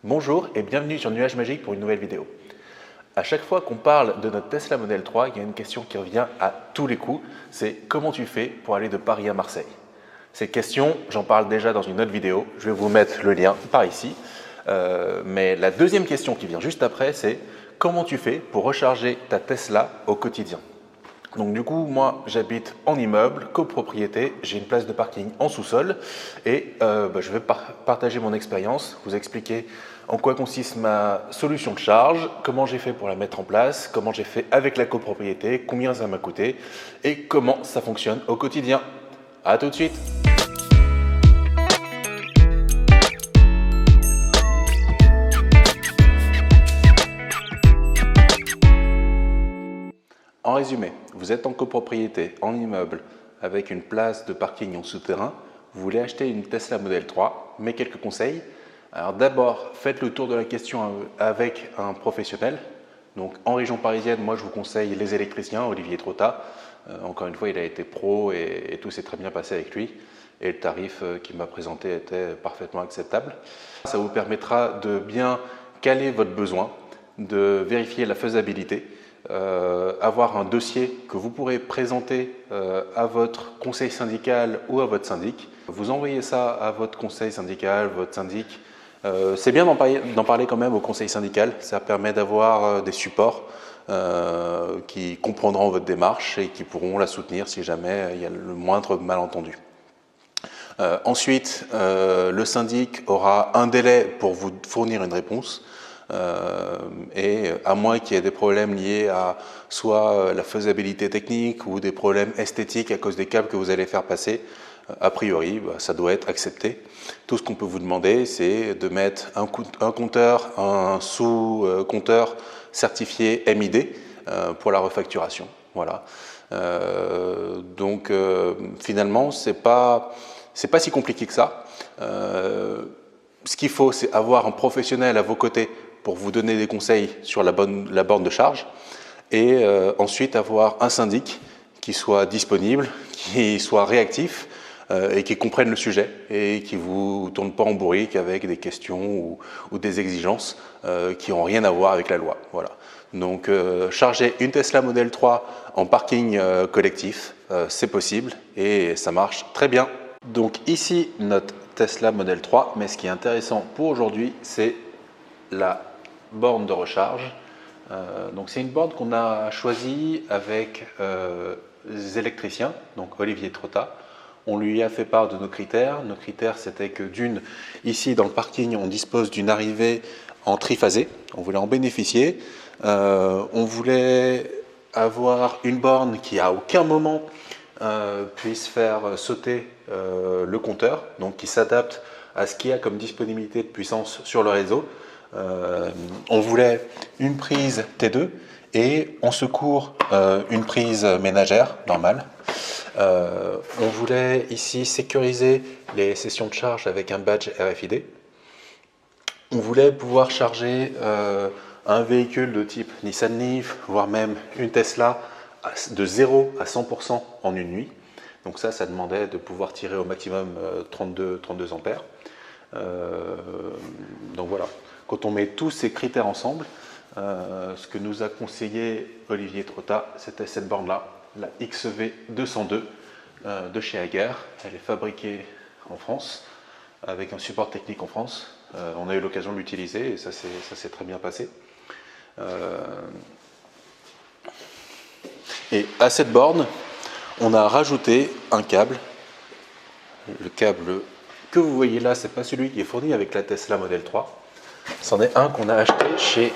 Bonjour et bienvenue sur Nuage Magique pour une nouvelle vidéo. À chaque fois qu'on parle de notre Tesla Model 3, il y a une question qui revient à tous les coups, c'est comment tu fais pour aller de Paris à Marseille? Cette question, j'en parle déjà dans une autre vidéo, je vais vous mettre le lien par ici. Mais la deuxième question qui vient juste après, c'est comment tu fais pour recharger ta Tesla au quotidien? Donc du coup, moi j'habite en immeuble, copropriété, j'ai une place de parking en sous-sol et je vais partager mon expérience, vous expliquer en quoi consiste ma solution de charge, comment j'ai fait pour la mettre en place, comment j'ai fait avec la copropriété, combien ça m'a coûté et comment ça fonctionne au quotidien. A tout de suite! En résumé, vous êtes en copropriété, en immeuble, avec une place de parking en souterrain, vous voulez acheter une Tesla Model 3, mais quelques conseils. Alors d'abord, faites le tour de la question avec un professionnel. Donc en région parisienne, moi je vous conseille les électriciens, Olivier Trotta. Encore une fois, il a été pro et tout s'est très bien passé avec lui. Et le tarif qu'il m'a présenté était parfaitement acceptable. Ça vous permettra de bien caler votre besoin, de vérifier la faisabilité, avoir un dossier que vous pourrez présenter à votre conseil syndical ou à votre syndic. Vous envoyez ça à votre conseil syndical, votre syndic. C'est bien d'en parler quand même au conseil syndical, ça permet d'avoir des supports qui comprendront votre démarche et qui pourront la soutenir si jamais il y a le moindre malentendu. Ensuite, le syndic aura un délai pour vous fournir une réponse. Et à moins qu'il y ait des problèmes liés à soit la faisabilité technique ou des problèmes esthétiques à cause des câbles que vous allez faire passer, a priori, ça doit être accepté. Tout ce qu'on peut vous demander, c'est de mettre un compteur, un sous-compteur certifié MID pour la refacturation. Voilà. Finalement, c'est pas si compliqué que ça. Ce qu'il faut, c'est avoir un professionnel à vos côtés pour vous donner des conseils sur la borne de charge et ensuite avoir un syndic qui soit disponible, qui soit réactif et qui comprenne le sujet et qui ne vous tourne pas en bourrique avec des questions ou des exigences qui n'ont rien à voir avec la loi. Voilà. Donc charger une Tesla Model 3 en parking collectif, c'est possible et ça marche très bien. Donc ici notre Tesla Model 3, mais ce qui est intéressant pour aujourd'hui, c'est la borne de recharge. Donc c'est une borne qu'on a choisie avec les électriciens, donc Olivier Trotta. On lui a fait part de nos critères. Nos critères, c'était que d'une, ici dans le parking, on dispose d'une arrivée en triphasé. On voulait en bénéficier. On voulait avoir une borne qui à aucun moment puisse faire sauter le compteur, donc qui s'adapte à ce qu'il y a comme disponibilité de puissance sur le réseau. On voulait une prise T2 et en secours une prise ménagère normale. On voulait ici sécuriser les sessions de charge avec un badge RFID. On voulait pouvoir charger un véhicule de type Nissan Leaf, voire même une Tesla de 0 à 100% en une nuit. Donc ça demandait de pouvoir tirer au maximum 32 ampères. Donc voilà, quand on met tous ces critères ensemble, ce que nous a conseillé Olivier Trotta, c'était cette borne-là, la XV202 de chez Hager. Elle est fabriquée en France, avec un support technique en France. On a eu l'occasion de l'utiliser et ça s'est très bien passé. Et à cette borne, on a rajouté un câble. Le câble que vous voyez là, ce n'est pas celui qui est fourni avec la Tesla Model 3. C'en est un qu'on a acheté chez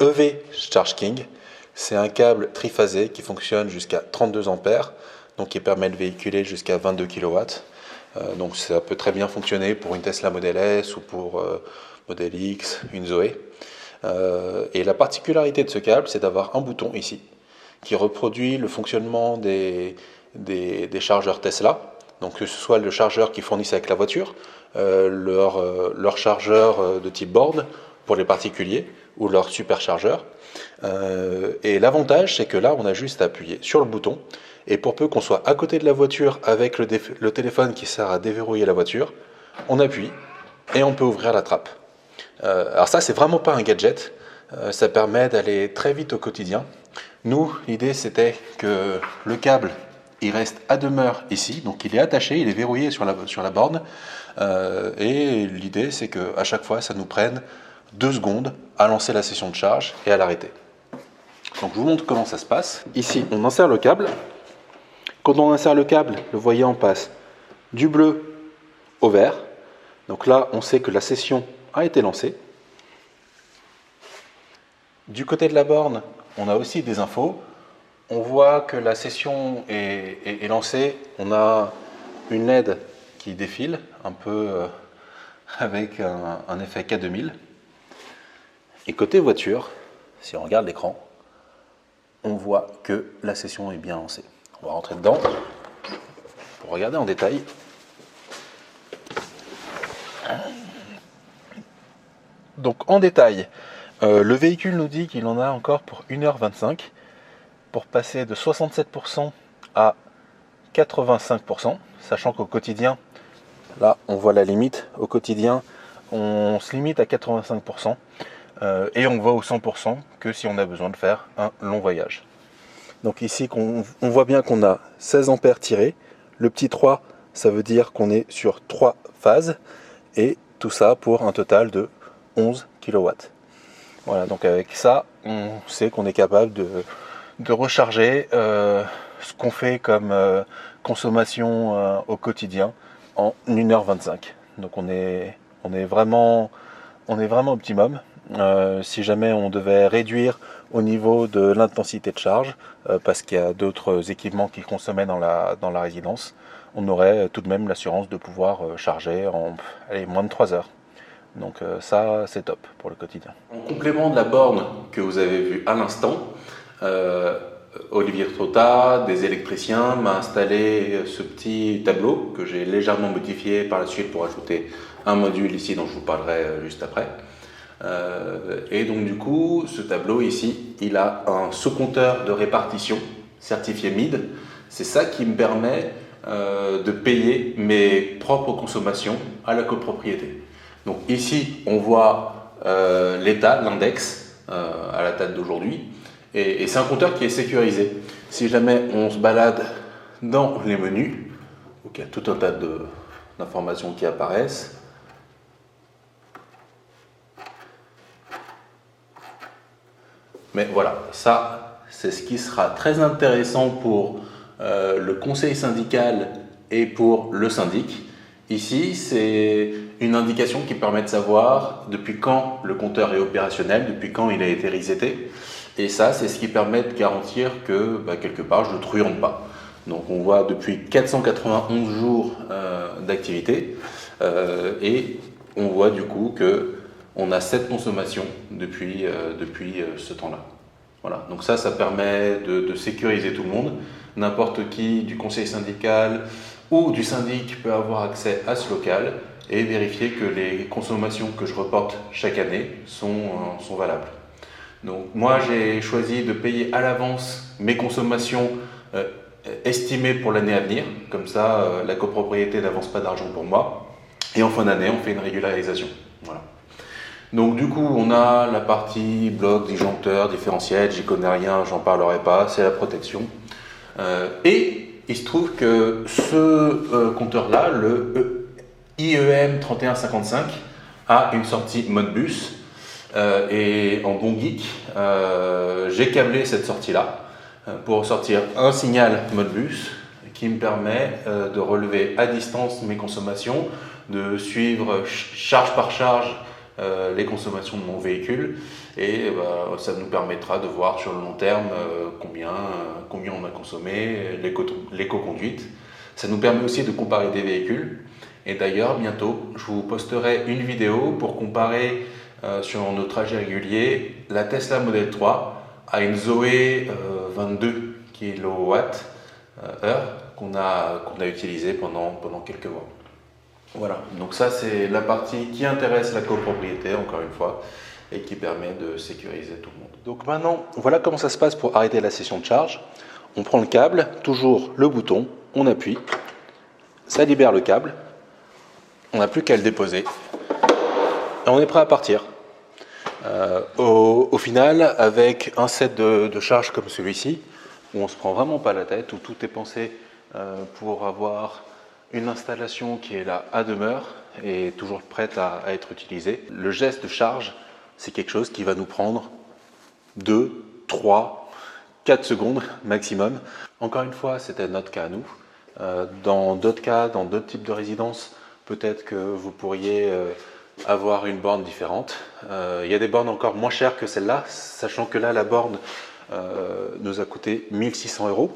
EV Charge King. C'est un câble triphasé qui fonctionne jusqu'à 32 ampères, donc qui permet de véhiculer jusqu'à 22 kW. Donc ça peut très bien fonctionner pour une Tesla Model S ou pour Model X, une Zoé. Et la particularité de ce câble, c'est d'avoir un bouton ici qui reproduit le fonctionnement des chargeurs Tesla. Donc que ce soit le chargeur qu'ils fournissent avec la voiture, leur chargeur de type board pour les particuliers ou leur superchargeur. Et l'avantage, c'est que là, on a juste à appuyer sur le bouton et pour peu qu'on soit à côté de la voiture avec le téléphone qui sert à déverrouiller la voiture, on appuie et on peut ouvrir la trappe. Alors ça, c'est vraiment pas un gadget. Ça permet d'aller très vite au quotidien. Nous, l'idée, c'était que le câble, il reste à demeure ici. Donc il est attaché, il est verrouillé sur la borne. Et l'idée, c'est qu'à chaque fois, ça nous prenne 2 secondes à lancer la session de charge et à l'arrêter. Donc je vous montre comment ça se passe. Ici, on insère le câble. Quand on insère le câble, le voyant passe du bleu au vert. Donc là, on sait que la session a été lancée. Du côté de la borne, on a aussi des infos. On voit que la session est lancée. On a une LED qui défile, un peu avec un effet K2000. Et côté voiture, si on regarde l'écran, on voit que la session est bien lancée. On va rentrer dedans pour regarder en détail. Donc en détail, le véhicule nous dit qu'il en a encore pour 1h25 pour passer de 67% à 85%, sachant qu'au quotidien, là on voit la limite, au quotidien on se limite à 85% et on va au 100% que si on a besoin de faire un long voyage. Donc ici on voit bien qu'on a 16 ampères tirés, le petit 3 ça veut dire qu'on est sur 3 phases et tout ça pour un total de 11 kW. Voilà, donc avec ça, on sait qu'on est capable de recharger ce qu'on fait comme consommation au quotidien en 1h25. Donc on est vraiment optimum. Si jamais on devait réduire au niveau de l'intensité de charge, parce qu'il y a d'autres équipements qui consommaient dans la résidence, on aurait tout de même l'assurance de pouvoir charger en moins de 3 heures. Donc ça, c'est top pour le quotidien. En complément de la borne que vous avez vue à l'instant, Olivier Trotta, des électriciens, m'a installé ce petit tableau que j'ai légèrement modifié par la suite pour ajouter un module ici dont je vous parlerai juste après. Et donc du coup, ce tableau ici, il a un sous-compteur de répartition certifié MID. C'est ça qui me permet de payer mes propres consommations à la copropriété. Donc ici, on voit l'état, l'index à la date d'aujourd'hui. Et c'est un compteur qui est sécurisé. Si jamais on se balade dans les menus, donc il y a tout un tas d'informations qui apparaissent. Mais voilà, ça, c'est ce qui sera très intéressant pour le conseil syndical et pour le syndic. Ici, c'est une indication qui permet de savoir depuis quand le compteur est opérationnel, depuis quand il a été reseté. Et ça, c'est ce qui permet de garantir que, quelque part, je ne truande pas. Donc, on voit depuis 491 jours d'activité et on voit du coup qu'on a cette consommation depuis ce temps-là. Voilà. Donc ça permet de sécuriser tout le monde. N'importe qui du conseil syndical ou du syndic peut avoir accès à ce local et vérifier que les consommations que je reporte chaque année sont valables. Donc moi j'ai choisi de payer à l'avance mes consommations estimées pour l'année à venir, comme ça la copropriété n'avance pas d'argent pour moi et en fin d'année on fait une régularisation. Voilà. Donc du coup on a la partie bloc, disjoncteur, différentiel, j'y connais rien, j'en parlerai pas, c'est la protection. Et il se trouve que ce compteur-là, le IEM 3155, a une sortie Modbus. Et en bon geek, j'ai câblé cette sortie-là pour sortir un signal Modbus qui me permet de relever à distance mes consommations, de suivre charge par charge les consommations de mon véhicule et ça nous permettra de voir sur le long terme combien on a consommé, l'éco-conduite. Ça nous permet aussi de comparer des véhicules et d'ailleurs bientôt je vous posterai une vidéo pour comparer sur nos trajets réguliers la Tesla Model 3 à une Zoé 22 kWh qu'on a utilisée pendant quelques mois. Voilà, donc ça c'est la partie qui intéresse la copropriété, encore une fois, et qui permet de sécuriser tout le monde. Donc maintenant, voilà comment ça se passe pour arrêter la session de charge. On prend le câble, toujours le bouton, on appuie, ça libère le câble, on n'a plus qu'à le déposer, et on est prêt à partir. Au final, avec un set de charge comme celui-ci, où on ne se prend vraiment pas la tête, où tout est pensé pour avoir une installation qui est là à demeure et toujours prête à être utilisée. Le geste de charge, c'est quelque chose qui va nous prendre 2, 3, 4 secondes maximum. Encore une fois, c'était notre cas à nous. Dans d'autres cas, dans d'autres types de résidences, peut-être que vous pourriez avoir une borne différente. Il y a des bornes encore moins chères que celle-là, sachant que là, la borne nous a coûté 1 600 €.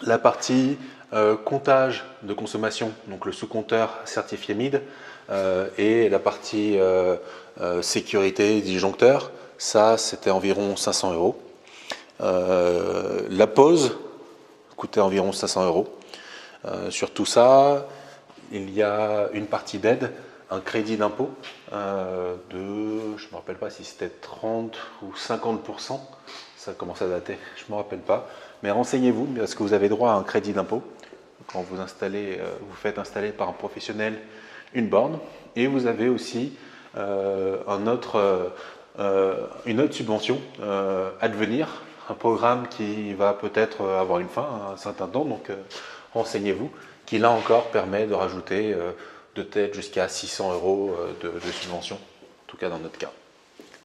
La partie comptage de consommation, donc le sous-compteur certifié MID, et la partie sécurité disjoncteur, ça c'était environ 500 €. La pause coûtait environ 500 €. Sur tout ça, il y a une partie d'aide, un crédit d'impôt je ne me rappelle pas si c'était 30 ou 50%, ça commence à dater, je ne me rappelle pas, mais renseignez-vous parce que vous avez droit à un crédit d'impôt quand vous vous faites installer par un professionnel une borne, et vous avez aussi une autre subvention à devenir, un programme qui va peut-être avoir une fin à un certain temps, donc renseignez-vous, qui là encore permet de rajouter de tête jusqu'à 600 € de subvention, en tout cas dans notre cas.